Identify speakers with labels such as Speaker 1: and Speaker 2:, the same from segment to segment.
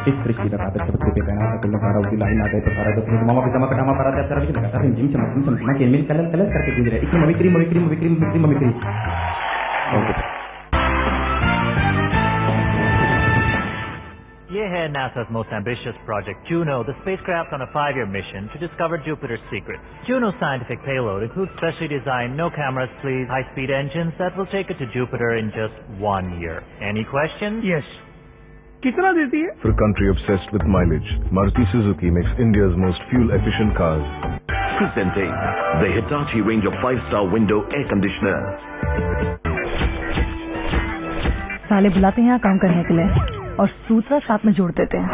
Speaker 1: इस सृष्टि का कागज सब पे कहना है कुल सारा उदी लाइन आ गए तो सारा तो मामा पिता कटामा परा तेरा भी लगा था जिम चमक ना के मिल कलर कलर करके गुजरे इसमें ममिक्री
Speaker 2: ये है NASA's most ambitious project, Juno, the spacecraft on a 5-year mission to discover Jupiter's secrets. Juno's scientific payload includes specially designed, no cameras please, high-speed engines that will take it to Jupiter in just 1 year. Any questions?
Speaker 3: Yes. कितना देती है?
Speaker 4: For a country obsessed with mileage, Maruti Suzuki makes India's most fuel-efficient cars.
Speaker 5: Presenting the Hitachi range of 5-star window air conditioners.
Speaker 6: साले बुलाते हैं यहाँ काम करने के लिए और सूत्र साथ में जोड़ देते हैं।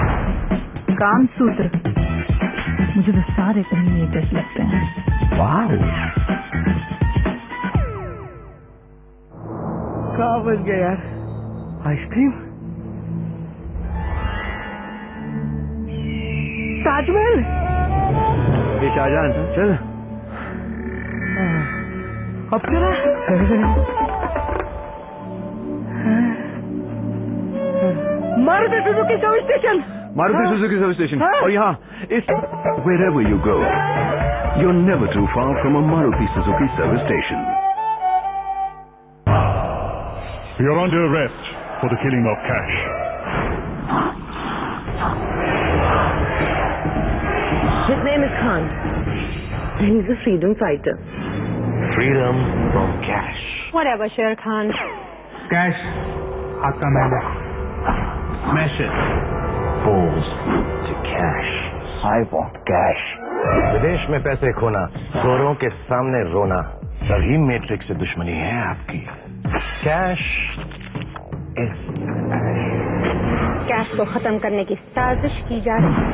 Speaker 6: काम सूत्र मुझे तो सारे कहीं एक जैसे लगते हैं।
Speaker 1: वाह
Speaker 3: कहाँ बच गया यार? आइसक्रीम, ताजमहल।
Speaker 4: शाहजहान चल
Speaker 3: अब चला Maruti Suzuki service station.
Speaker 4: Maruti Suzuki service station और यहाँ इस wherever you go, you're never too far from a Maruti Suzuki service station.
Speaker 7: You're under arrest for the killing of Cash.
Speaker 6: His name is Khan and he's a freedom fighter.
Speaker 5: Freedom from cash.
Speaker 6: Whatever, Sher Khan.
Speaker 3: Cash आपका मैंने Smash it.
Speaker 5: Falls to cash. I want cash. विदेश में पैसे खोना, चोरों के सामने रोना, तभी मैट्रिक्स से दुश्मनी है आपकी। कैश
Speaker 8: कैश को खत्म करने की साजिश की जा रही है।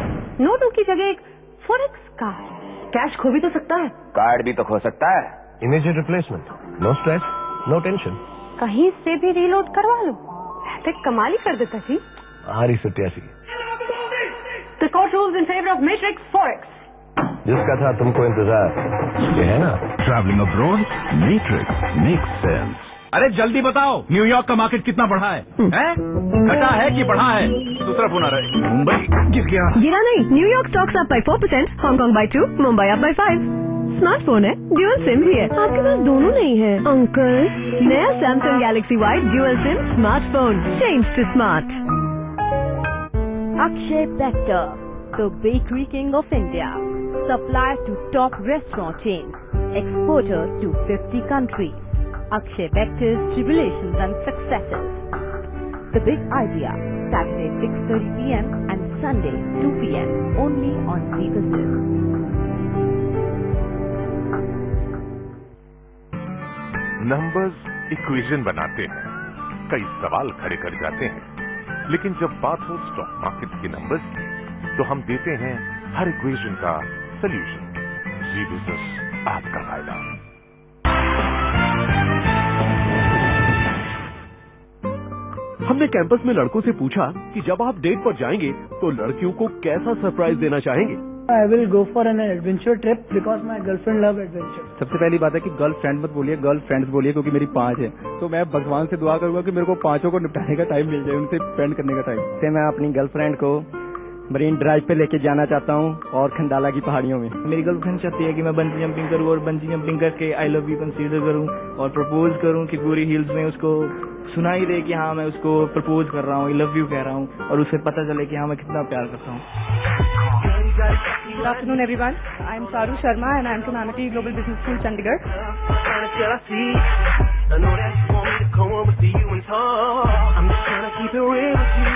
Speaker 8: नोटों की जगह एक फॉरेक्स कार्ड।
Speaker 6: कैश खो भी तो सकता है।
Speaker 5: कार्ड भी तो खो सकता है। Immediate replacement, no stress, no tension.
Speaker 8: कहीं से भी रीलोड करवा लो। ऐसे कमाल ही कर देता जी।
Speaker 5: हारी सत्यासी।
Speaker 8: The court rules in favor of Matrix Forex.
Speaker 5: जिसका था तुमको इंतजार, ये है ना?
Speaker 4: Traveling abroad, Matrix makes sense.
Speaker 1: अरे जल्दी बताओ न्यूयॉर्क का मार्केट कितना बढ़ा है? घटा है कि बढ़ा है? दूसरा फोन आ रहा है। मुंबई गिर गया।
Speaker 6: गिरा नहीं, New York stocks up by 4%, Hong Kong by 2, Mumbai up by 5। Smartphone है, ड्यूअल सिम भी है। आपके पास दोनों नहीं है अंकल। नया Samsung Galaxy Y dual SIM smartphone, change to smart.
Speaker 9: Akshay Bector, the bakery king of India, supplier to top restaurant chains, exporter to 50 countries. Akshay Bector's tribulations and successes. The Big Idea, Saturday 6:30 p.m. and Sunday 2 p.m. only on Pegasus.
Speaker 7: Numbers equation बनाते हैं, कई सवाल खड़े कर जाते हैं, लेकिन जब बात हो स्टॉक मार्केट के नंबर्स की, तो हम देते हैं हर इक्वेशन का सॉल्यूशन। जी बिजनेस आपका फायदा।
Speaker 4: हमने कैंपस में लड़कों से पूछा कि जब आप डेट पर जाएंगे तो लड़कियों को कैसा सरप्राइज देना चाहेंगे।
Speaker 3: I will go for an adventure trip because my girlfriend love adventure.
Speaker 1: सबसे पहली बात है कि गर्लफ्रेंड मत बोलिए, गर्लफ्रेंड्स बोलिए, क्योंकि मेरी 5 है। तो मैं भगवान से दुआ करूंगा कि मेरे को 5 को निपटाने का टाइम मिल जाए, उनसे स्पेंड करने का टाइम। से मैं अपनी गर्लफ्रेंड को मरीन ड्राइव पे लेके जाना चाहता हूँ और खंडाला की पहाड़ियों में। मेरी गर्लफ्रेंड चाहती है कि मैं बंजी जंपिंग करूँ और बंजी जंपिंग करके आई लव यू कंसीडर करूँ और प्रपोज करूँ कि पूरी हिल्स में उसको सुनाई दे कि हाँ मैं उसको प्रपोज कर रहा हूँ, आई लव यू कह रहा हूँ और उसे पता चले कि हाँ मैं कितना प्यार करता हूँ।
Speaker 6: Good afternoon, everyone. I am Saru Sharma and I am from Amity Global Business School, Chandigarh.
Speaker 5: I'm just trying to keep it real with you.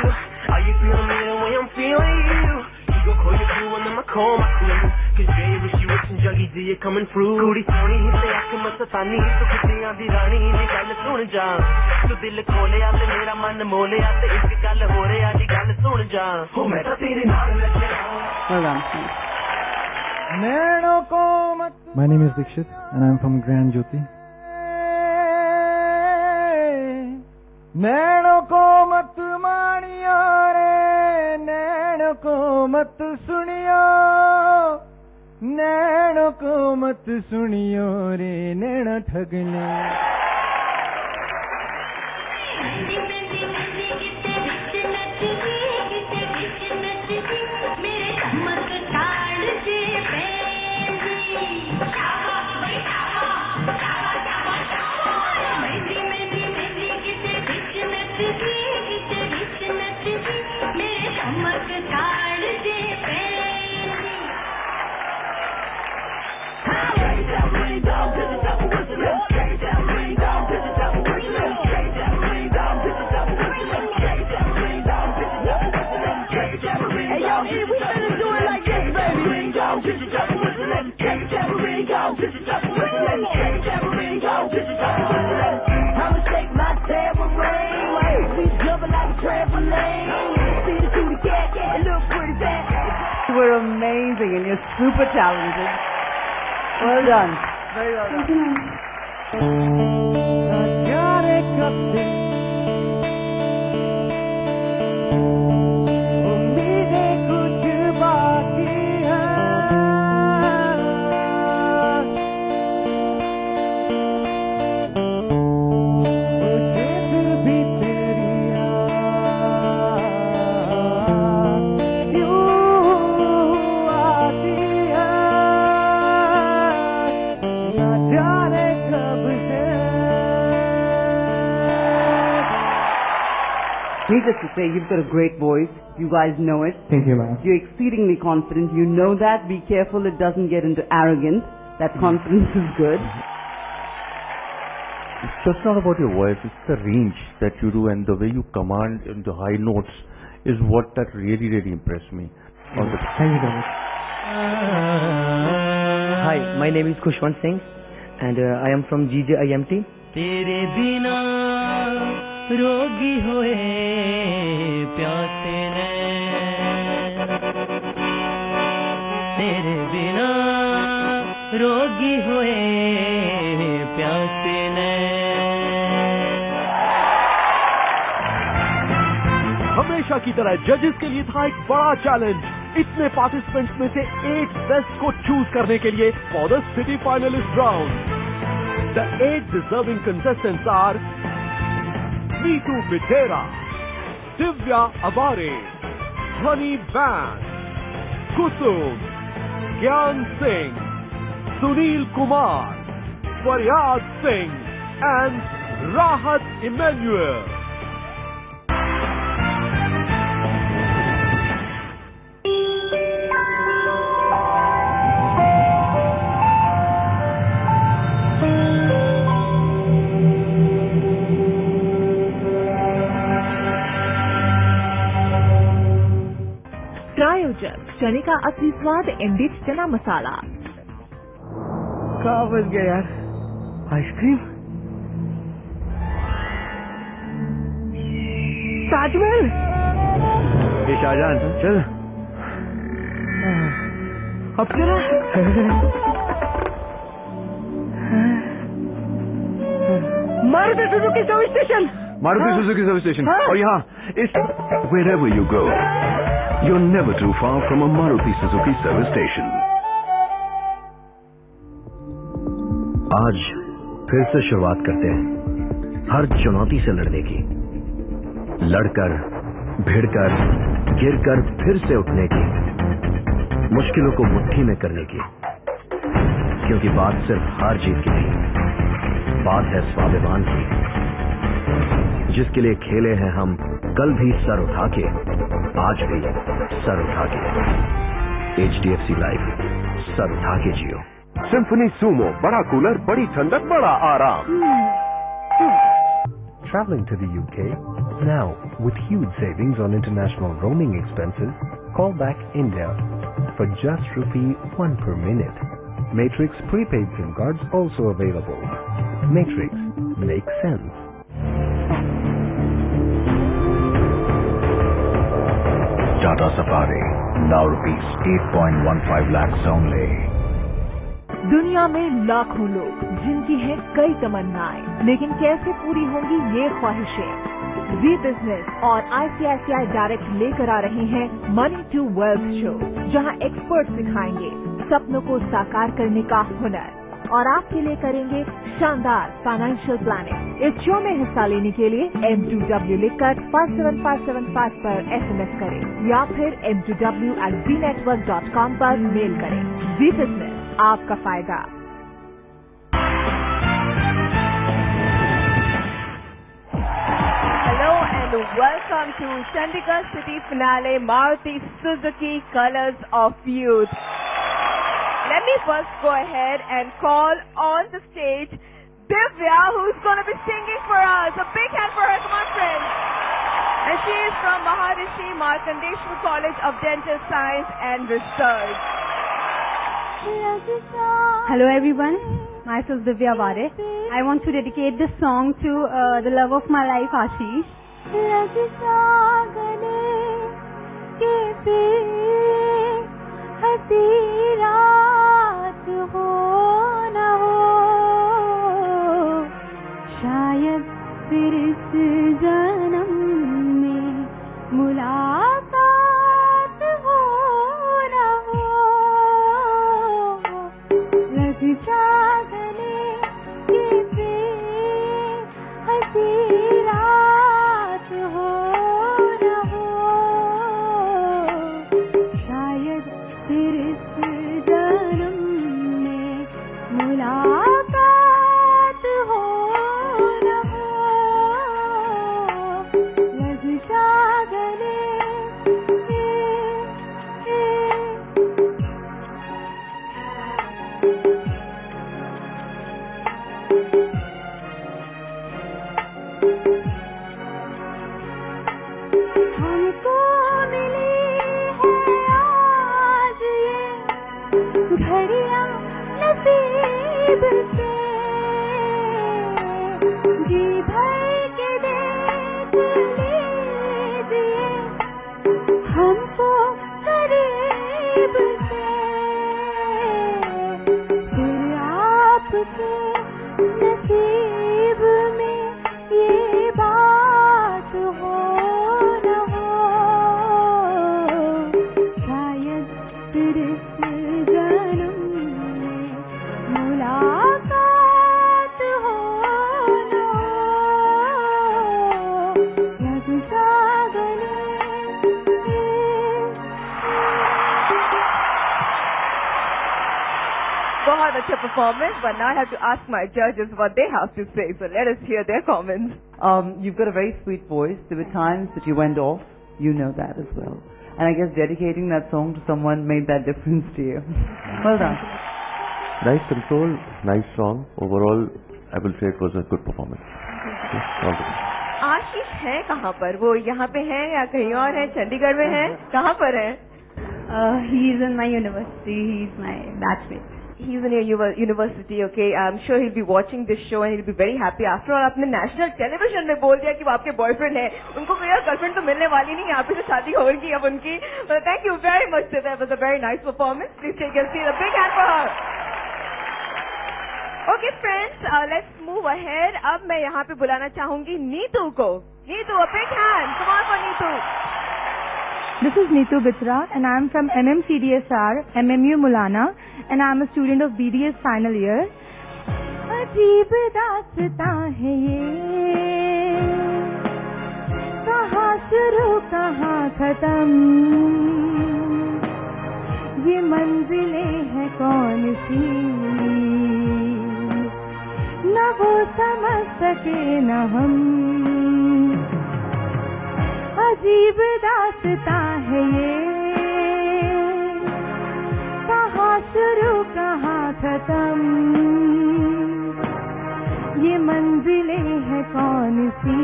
Speaker 5: Are you feeling me the way I'm feeling you? You gon' call your crew and I'ma call my crew. Cause Jay wish you was some juggy D coming through. Kudi soni se aake mastani to kitiyan di rani ni gall sun ja. Tu dil khole ya te mera man mole ya te is gall ho reya di gall sun ja. Ho main ta tere naal lage.
Speaker 1: My name is Dikshit and I am from Grand Jyoti.
Speaker 3: नैनों को मत मानियो रे, नैनों को मत सुनियो, नैनों को मत सुनियो रे, नैना ठग ले। were amazing and you're super talented. Well done. Very well done. Needless to say, you've got a great voice. You guys know it.
Speaker 1: Thank you, ma'am.
Speaker 3: You're exceedingly confident. You know that. Be careful it doesn't get into arrogance. That confidence is good.
Speaker 10: It's just not about your voice, it's the range that you do and the way you command in the high notes is what that really, really impressed me.
Speaker 1: Thank you very much. Hi, my name is Kushwant Singh and I am from GJIMT.
Speaker 5: तेरे बिना रोगी होए प्यासे ने तेरे बिना रोगी होए प्यासे ने
Speaker 11: हमेशा की तरह जजेस के लिए था एक बड़ा चैलेंज। इतने पार्टिसिपेंट्स में से 8 बेस्ट को चूज करने के लिए for the city finalist round. The 8 deserving contestants are Neetu Vitera, Divya Avare, Dhani Band, Kusum, Gyan Singh, Sunil Kumar, Faryad Singh and Rahat Emmanuel.
Speaker 6: प्रायोजक चने का असली स्वाद एमडीएच चना मसाला।
Speaker 1: कहाँ फंस गया यार? आइसक्रीम? ताजमहल?
Speaker 10: ये शाहजहान चल
Speaker 1: अब चलो। Maruti Suzuki service station.
Speaker 4: Maruti Suzuki service station. और यहाँ इस wherever you go, you're never too far from a Maruti Suzuki service station.
Speaker 12: आज फिर से शुरुआत करते हैं हर चुनौती से लड़ने की, लड़कर भिड़कर गिरकर फिर से उठने की, मुश्किलों को मुट्ठी में करने की, क्योंकि बात सिर्फ हार जीत की नहीं, बात है स्वाभिमान की, जिसके लिए खेले हैं हम कल भी सर उठा के, आज भी सर उठा के। HDFC लाइफ, सर उठा के जियो।
Speaker 7: सिम्फनी सुमो, बड़ा कूलर, बड़ी ठंडक, बड़ा आराम।
Speaker 13: Traveling to the UK? Now, with huge savings on international roaming expenses, call back India for just ₹1 per minute. Matrix prepaid SIM cards also available. Matrix, make sense.
Speaker 12: Tata Safari, now ₹8.15 lakhs only.
Speaker 6: दुनिया में लाखों लोग जिनकी है कई तमन्नाएं, लेकिन कैसे पूरी होंगी ये ख्वाहिशें? वी बिजनेस और ICICI डायरेक्ट लेकर आ रहे हैं मनी टू वेल्थ शो, जहां एक्सपर्ट सिखाएंगे सपनों को साकार करने का हुनर और आपके लिए करेंगे शानदार फाइनेंशियल प्लानिंग। इस शो में हिस्सा लेने के लिए M2W लिखकर 57575 पर SMS करें या फिर m2w@znetwork.com पर मेल करें। वी बिजनेस, आपका फायदा।
Speaker 9: Hello and welcome to Chandigarh City Finale Maruti Suzuki Colors of Youth. Let me first go ahead and call on the stage Divya, who's going to be singing for us. A big hand for her, come on friends. And she is from Maharishi Markandeeshwar College of Dental Science and Research.
Speaker 8: Hello everyone, myself Divya Vare. I want to dedicate this song to the love of my life, Ashish.
Speaker 14: हंसी रात हो न हो, शायद फिर इस जन्म में मुलाकात हो न हो, लग जा गले ये प्रेम हंसी रात हो न हो, शायद फिर इस जन्म में मुलाकात हो न हो, लग जा गले हमको मिली है आज ये घड़ियां नसीब से, जी भर के देख लीजिए हमको करीब से, फिर आपके नसीब में ये बात हो न हो, शायद फिर इस जन्म में मुलाकात हो न हो, लग जा गले।
Speaker 15: बहुत अच्छा performance, but now I have to ask my judges what they have to say. So let us hear their comments.
Speaker 16: You've got a very sweet voice. There were times that you went off. You know that as well. And I guess dedicating that song to someone made that difference to you. Well done.
Speaker 10: Nice control, nice song. Overall, I will say it was a good performance. Okay, all the best.
Speaker 15: आशीष है कहाँ पर? वो यहाँ पे है या कहीं और है? चंडीगढ़ में है? कहाँ पर है?
Speaker 8: He is in my university. He is my batchmate.
Speaker 15: He's in your university, okay. I'm sure he'll be watching this show and he'll be very happy. After all, आपने national television में बोल दिया कि वो आपके boyfriend है. उनको कोई और girlfriend तो मिलने वाली नहीं है. आप से शादी होगी अब उनकी. But thank you very much, Sita. It was a very nice performance. Please take your seat. A big hand for her. Okay, friends, let's move ahead. अब मैं यहाँ पे बुलाना चाहूँगी नीतू को. Neetu, a big hand. Come on for Neetu.
Speaker 17: This is Neetu Bitra and I am from MMCDSR, MMU Mulana, and I am a student of BDS final year.
Speaker 14: अजीब दास्तां है ये, कहाँ शुरू कहाँ खत्म, ये मंजिलें हैं कौन सी, न वो समझ सके न हम, अजीब दास्तां है ये, कहाँ शुरू कहाँ खत्म, ये मंजिलें हैं कौन सी,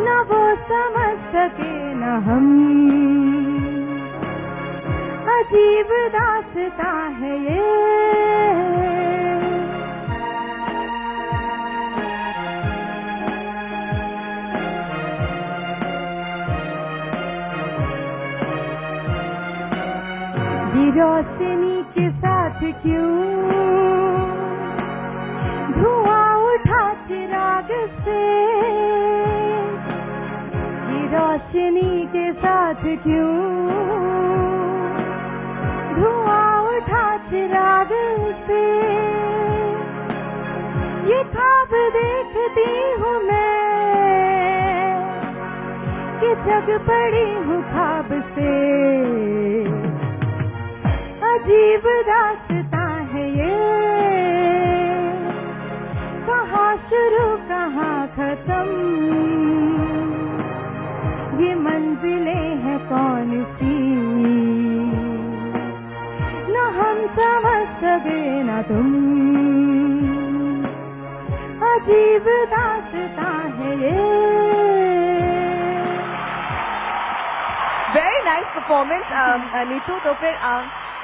Speaker 14: न वो समझ सके न हम, अजीब दास्तां है ये। रोशनी के साथ क्यों धुआं उठा चिराग से, ये रोशनी के साथ क्यों धुआं उठा चिराग से, ये ख्वाब देखती हूँ मैं कि जग पड़ी हूँ ख्वाब से, अजीब दास्तां है ये, कहाँ शुरू कहाँ खत्म, ये मंजिलें हैं कौन सी, न हम समझ सके न तुम, अजीब दास्तां है ये।
Speaker 15: Very nice performance, Neetu. तो फिर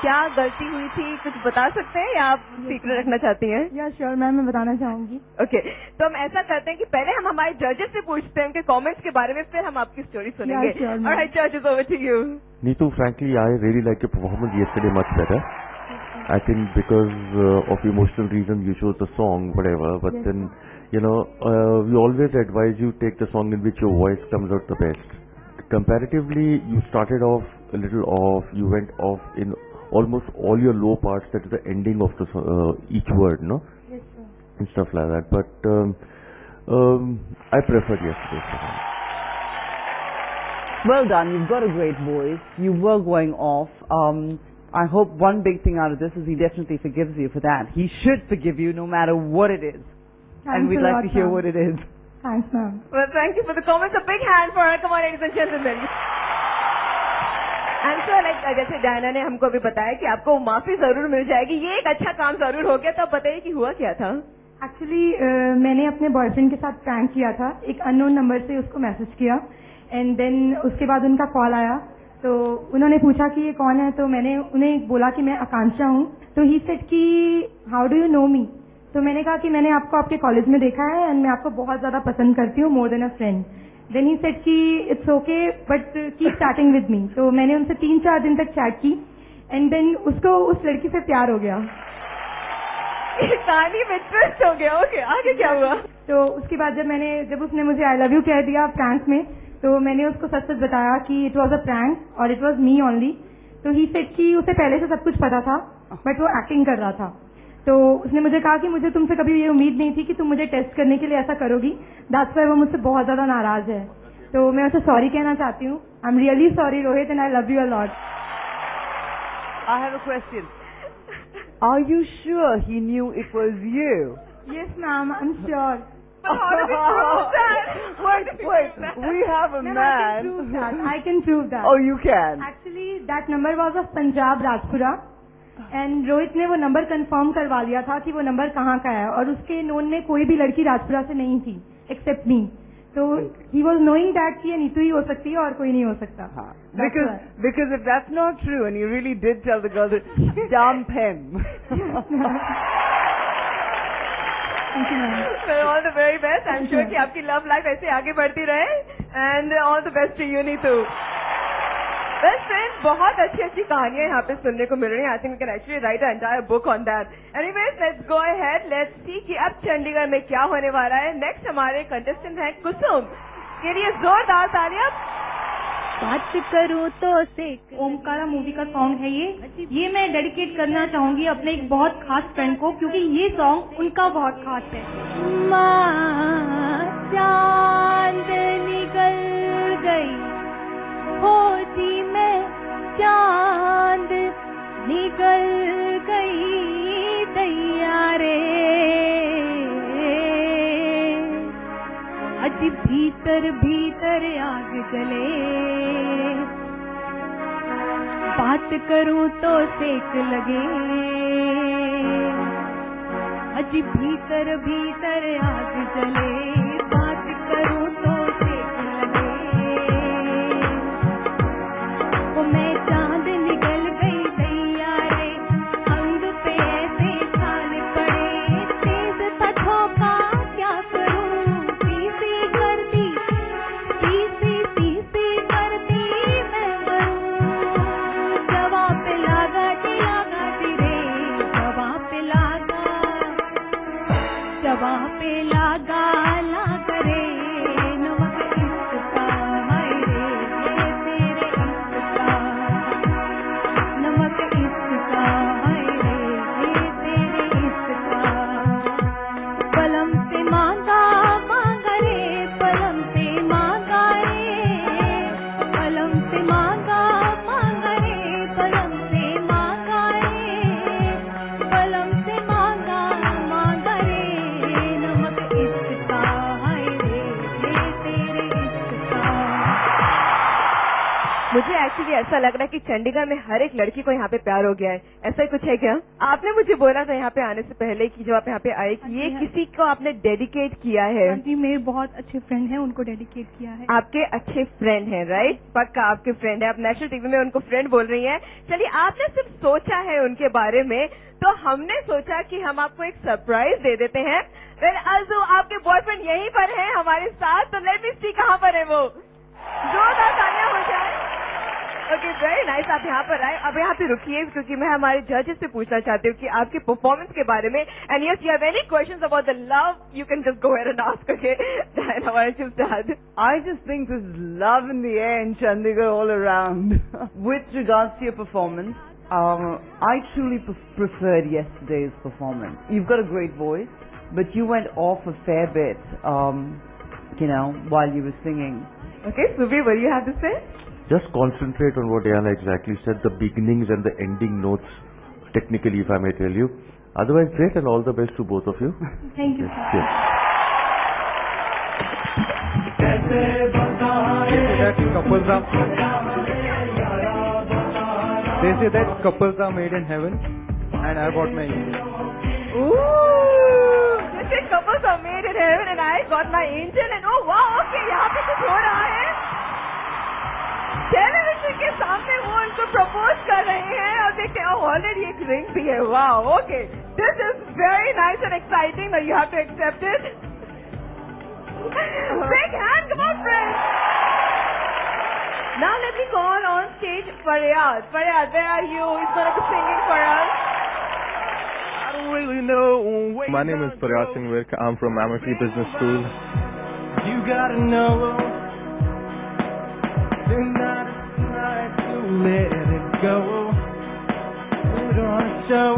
Speaker 15: क्या गलती हुई थी, कुछ बता सकते हैं या आप सीक्रेट रखना चाहती हैं?
Speaker 17: या श्योर मैम, मैं बताना चाहूंगी।
Speaker 15: ओके, तो हम ऐसा करते हैं कि पहले हम हमारे जजेस से पूछते हैं उनके कमेंट्स के बारे में, फिर हम आपकी स्टोरी सुनेंगे।
Speaker 17: Yeah, sure, ma'am.
Speaker 15: Alright, judges, over to you.
Speaker 10: Neetu, frankly, I really liked your performance yesterday much better. I think because of emotional reasons you chose the song, whatever, but
Speaker 17: Yes,
Speaker 10: then, you know, we always advise you take the song in which your voice comes out the best. Comparatively, you started off a little off, you went off in almost all your low parts, that is the ending of the each word, no?
Speaker 17: Yes, sir.
Speaker 10: And stuff like that, but I preferred yesterday's performance.
Speaker 16: Well done. You've got a great voice. You were going off. I hope one big thing out of this is he definitely forgives you for that. He should forgive you no matter what it is. And we'd like to hear what it is.
Speaker 17: Thanks, ma'am.
Speaker 15: Well, thank you for the comments. A big hand for her. Come on, ladies and gentlemen. I'm sure, like, जैसे Diana ने हमको अभी बताया कि आपको माफी जरूर मिल जाएगी, ये एक अच्छा काम जरूर हो गया, तो आप बताइए कि हुआ क्या था?
Speaker 17: एक्चुअली मैंने अपने बॉयफ्रेंड के साथ प्रैंक किया था, एक अननोन नंबर से उसको मैसेज किया, एंड देन उसके बाद उनका कॉल आया, तो उन्होंने पूछा कि ये कौन है, तो मैंने उन्हें बोला कि मैं आकांक्षा हूँ, तो ही सेड कि हाउ डू यू नो मी, तो मैंने कहा कि मैंने आपको आपके कॉलेज में देखा है एंड मैं आपको बहुत ज्यादा पसंद करती हूँ, more than a friend. Then he said कि it's okay but keep chatting with me, तो मैंने उनसे 3-4 दिन तक चैट की एंड देन उसको उस लड़की से प्यार हो गया।
Speaker 15: कहानी में ट्विस्ट हो गया। ओके, आगे क्या हुआ?
Speaker 17: तो उसके बाद जब उसने मुझे आई लव यू कह दिया प्रैंक में, तो मैंने उसको सच सच बताया कि इट वॉज अ प्रैंक और इट वॉज मी ओनली। तो ही सेड कि उसे पहले से सब कुछ पता था बट वो एक्टिंग कर रहा था। तो उसने मुझे कहा कि मुझे तुमसे कभी ये उम्मीद नहीं थी कि तुम मुझे टेस्ट करने के लिए ऐसा करोगी, दैट्स व्हाई वो मुझसे बहुत ज्यादा नाराज है। तो मैं उसे सॉरी कहना चाहती हूँ। I am really sorry Rohit and I love you a lot.
Speaker 16: I have a question. Are you sure he knew it was you?
Speaker 17: Yes, ma'am, I'm sure.
Speaker 15: But how do we prove that?
Speaker 16: Wait, we have a man.
Speaker 17: I can prove that.
Speaker 16: Oh, you can?
Speaker 17: Actually, that number was of Punjab, Rajpura. And Rohit ने वो number confirm करवा लिया था कि वो number कहाँ का है, और उसके नोन में कोई भी लड़की राजपुरा से नहीं थी एक्सेप्ट मी। तो ही वॉज नोइंग दैट कि ये नीतू ही हो सकती है और कोई नहीं हो सकता।
Speaker 16: Because if that's not true and you really did tell the girl that dump him.
Speaker 17: Thank you, ma'am.
Speaker 15: Well, all the very best. I'm sure कि आपकी लव लाइफ ऐसे आगे बढ़ती रहे and all the best to you, Neetu. Well, friends, बहुत अच्छी कहानियां यहाँ पे सुनने को मिल रही हैं। I think we can actually write an entire book on that. Anyways, let's go ahead. Let's see कि अब चंडीगढ़ में क्या होने वाला है। Next हमारे contestant हैं कुसुम, के लिए जोरदार तालियां।
Speaker 17: बात करूँ तो सिख ओमकारा मूवी का सॉन्ग है ये मैं डेडिकेट करना चाहूंगी अपने एक बहुत खास फ्रेंड को, क्योंकि ये सॉन्ग उनका बहुत खास है। चांद निकल गई होती मैं, चांद निकल गई तैयारे, अज भीतर भीतर आग जले, बात करूं तो सेक लगे, अज भीतर भीतर आग जले, बात करूं तो सेक लगे, ओ मैं चांद निकल गई तैयारे, अंग पे ऐसे छाल पड़े, तेज था झोंका क्या करूं, तीसी करती मैं मरूं, जवाब पे लागा रे, जवाब पे लागा रे, नमक इश्क का हाय रे, ये तेरे इश्क का, नमक इश्क का हाय रे, ये तेरे इश्क का, पलम से मांगा रे, पलम से मांगा रे, पलम से मांगा रे, पलम से मांगा रे, पलम से मांगा रे, नमक इश्क का हाय रे,
Speaker 15: मुझे एक्चुअली ऐसा लग रहा है कि चंडीगढ़ में हर एक लड़की को यहाँ पे प्यार हो गया है, ऐसा ही कुछ है क्या? आपने मुझे बोला था यहाँ पे आने से पहले कि जब आप यहाँ पे आए कि ये किसी को आपने डेडिकेट किया है।
Speaker 17: जी मेरे बहुत अच्छे फ्रेंड हैं, उनको डेडिकेट किया है।
Speaker 15: आपके अच्छे फ्रेंड हैं, राइट? पक्का आपके फ्रेंड है, आप नेशनल टीवी में उनको फ्रेंड बोल रही हैं। चलिए, आपने सिर्फ सोचा है उनके बारे में, तो हमने सोचा कि हम आपको एक सरप्राइज दे देते हैं। वेल आल्सो आपके बॉयफ्रेंड यहीं पर हैं हमारे साथ, तो लेट मी सी कहाँ पर है वो। जोरदार तालियां हो जाए। ओके, वेरी नाइस, आप यहाँ पर आए। अब यहाँ पे रुकिए, क्योंकि मैं हमारे जजेस से पूछना चाहती हूँ कि आपके परफॉर्मेंस के बारे में। And yes, you have any questions about the love, you can just go ahead and ask. Okay, Diana, why don't you start?
Speaker 16: I just think there's love in the air in Chandigarh all around. With regards to your performance, I truly preferred yesterday's performance. You've got a great voice, but you went off a fair bit, while you were singing.
Speaker 15: Okay, Subi, what do you have to say?
Speaker 10: Just concentrate on what Diana exactly said, the beginnings and the ending notes, technically, if I may tell you. Otherwise, great, and all the best to both of you.
Speaker 17: Thank you.
Speaker 10: Yes.
Speaker 3: They say that couples are made in heaven, and I got my angel.
Speaker 15: Ooh, they say couples are made in heaven, and I got my angel. And oh wow, okay, यहाँ पे कुछ हो रहा है। Television के सामने वो उनको प्रपोज कर रहे हैं और देखते हैं ऑलरेडी एक रिंग भी है। Wow, okay, this is very nice and exciting, but you have to accept it. Big hand, come on friends. Now let me call on stage Faryad. Faryad, where are you? He's going to be singing for us.
Speaker 3: I don't really know. My name is Faryad Singh Virk. I'm from Amity Business School. You gotta know. Tonight to let it go. Put on a show.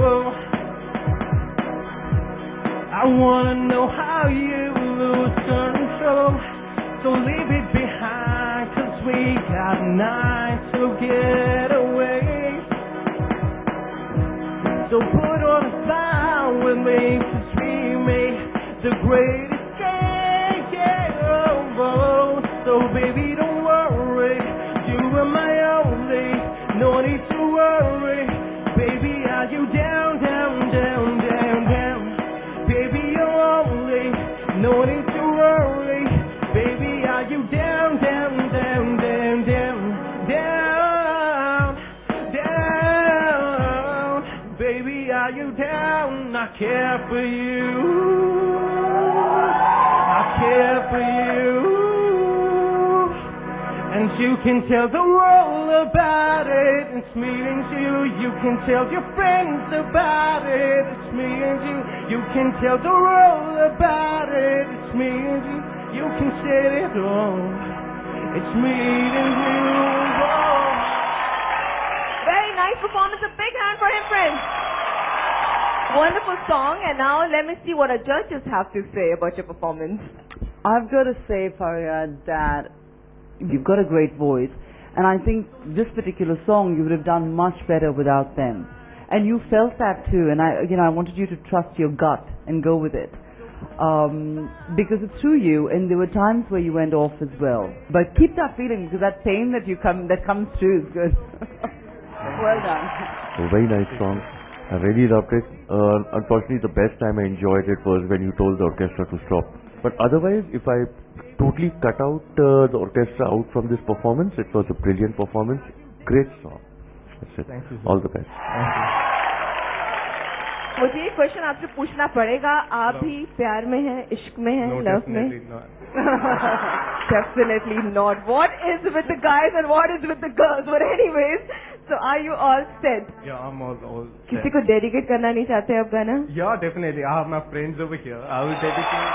Speaker 3: I wanna know how you lose control. So leave it behind, 'cause we got nights to get away. So put on a smile with me, 'cause we made the greatest day, yeah, oh. So baby, don't worry, you are my only, no need to worry. Baby, are you down, down, down, down, down? Baby, you're only, no need to worry. Baby, are you down, down, down, down, down, down, down? Baby, are you down? I care for you. I care for you. And you can tell the world about it. It's me and you. You can tell your friends about it. It's me and you. You can tell the world about it. It's me and you. You can say it all. It's me and you. Oh.
Speaker 15: Very nice performance. A big hand for him, friends. Wonderful song. And now let me see what our judges have to say about your performance.
Speaker 16: I've got to say, Faryad, that you've got a great voice, and I think this particular song you would have done much better without them. And you felt that too, and I wanted you to trust your gut and go with it. Because it's through you, and there were times where you went off as well. But keep that feeling, because that pain that comes through is good. Well done.
Speaker 10: A very nice song. I really loved it. Unfortunately, the best time I enjoyed it was when you told the orchestra to stop. But otherwise, if I totally cut out the orchestra out from this performance, it was a brilliant performance. Great song. That's it.
Speaker 3: Thank you, sir.
Speaker 10: All the best.
Speaker 3: Thank you.
Speaker 15: मुझे एक question आपसे पूछना पड़ेगा। आप भी प्यार में हैं, इश्क में हैं, लव में? Definitely not. What is with the guys and what is with the girls? But anyways, so are you all set?
Speaker 3: Yeah, I'm all set.
Speaker 15: किसी को डेडिकेट करना नहीं चाहते आप गाना?
Speaker 3: Yeah, definitely. I have my friends over here. I will dedicate.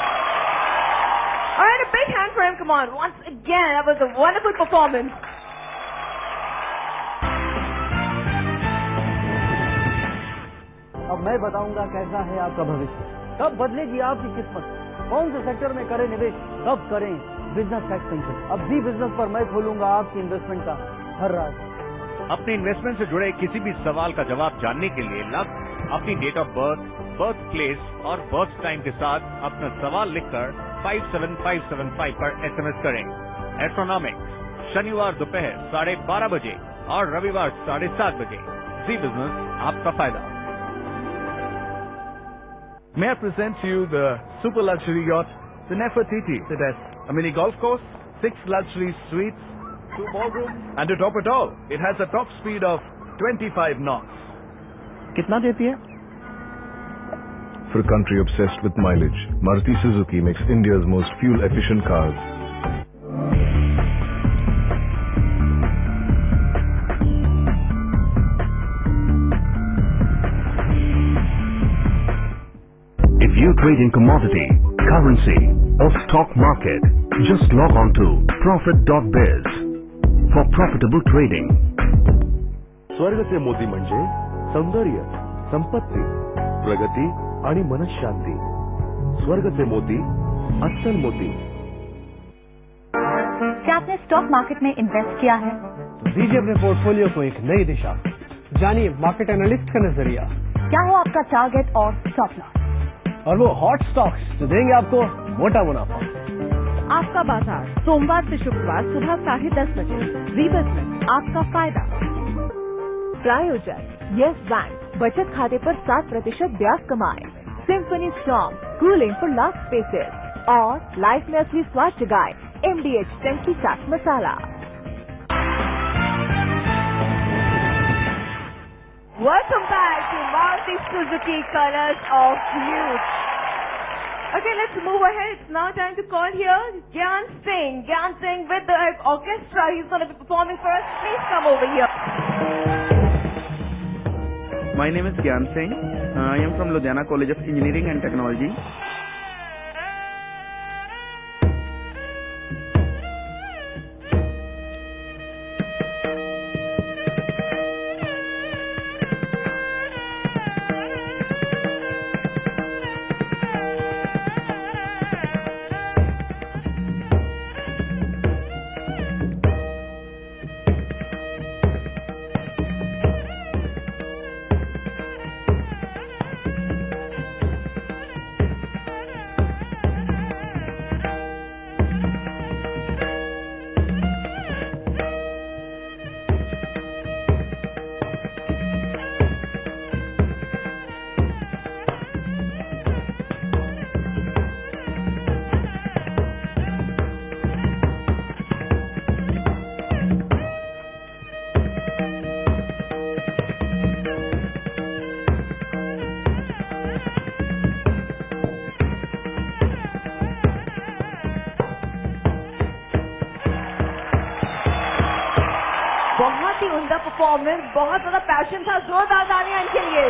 Speaker 15: All right, a big hand for him. Come on. Once again, that was a wonderful performance.
Speaker 18: अब मैं बताऊंगा कैसा है आपका भविष्य, कब बदलेगी आपकी किस्मत, कौन से सेक्टर में करें निवेश, कब करें बिजनेस एक्सपेंशन। अब भी बिजनेस पर मैं खोलूंगा आपकी इन्वेस्टमेंट का हर राज।
Speaker 19: अपने इन्वेस्टमेंट से जुड़े किसी भी सवाल का जवाब जानने के लिए लग अपनी date of birth, birth place और बर्थ टाइम के साथ अपना सवाल लिखकर 57575 पर SMS करें। एस्ट्रोनॉमिक्स, शनिवार दोपहर 12:30 बजे और रविवार 7:30 बजे। जी बिजनेस, आपका फायदा।
Speaker 11: May I present to you the super luxury yacht, the Nefertiti. It has a mini golf course, 6 luxury suites, 2 ballrooms, and to top it all, it has a top speed of 25 knots.
Speaker 1: कितना देती है?
Speaker 13: For a country obsessed with mileage, Maruti Suzuki makes India's most fuel-efficient cars.
Speaker 12: If you trade in commodity, currency, or stock market, just log on to profit.biz for profitable trading.
Speaker 10: स्वर्गचे मोती म्हणजे सौंदर्य, संपत्ती, प्रगती आणि मनःशांती. स्वर्गचे मोती, अस्सल मोती.
Speaker 9: क्या आपने स्टॉक मार्केट में इन्वेस्ट किया है?
Speaker 18: दीजिए अपने पोर्टफोलियो को एक नई दिशा. जानिए मार्केट एनालिस्ट का नजरिया.
Speaker 9: क्या हो आपका टारगेट और स्टॉप लॉस?
Speaker 18: और वो हॉट स्टॉक्स जो देंगे आपको मोटा मुनाफा.
Speaker 9: आपका बाजार सोमवार से शुक्रवार सुबह 10:30 बजे. जी बिजनेस, आपका फायदा. प्रायोजक यस बैंक, बचत खाते पर 7% ब्याज कमाए. Symphony storm, cooling for large spaces. और लाइफ में असली स्वाद जगाए MDH 10 masala. Welcome back to Maruti Suzuki Colors of Youth. Okay, let's move ahead. It's now time to call here Gyan Singh. Gyan Singh with the orchestra. He's going to be performing for us. Please come over here.
Speaker 1: My name is Gyan Singh. I am from Ludhiana College of Engineering and Technology.
Speaker 15: बहुत ही उम्दा performance, बहुत ज्यादा passion था. जोरदार तालियां इनके लिए.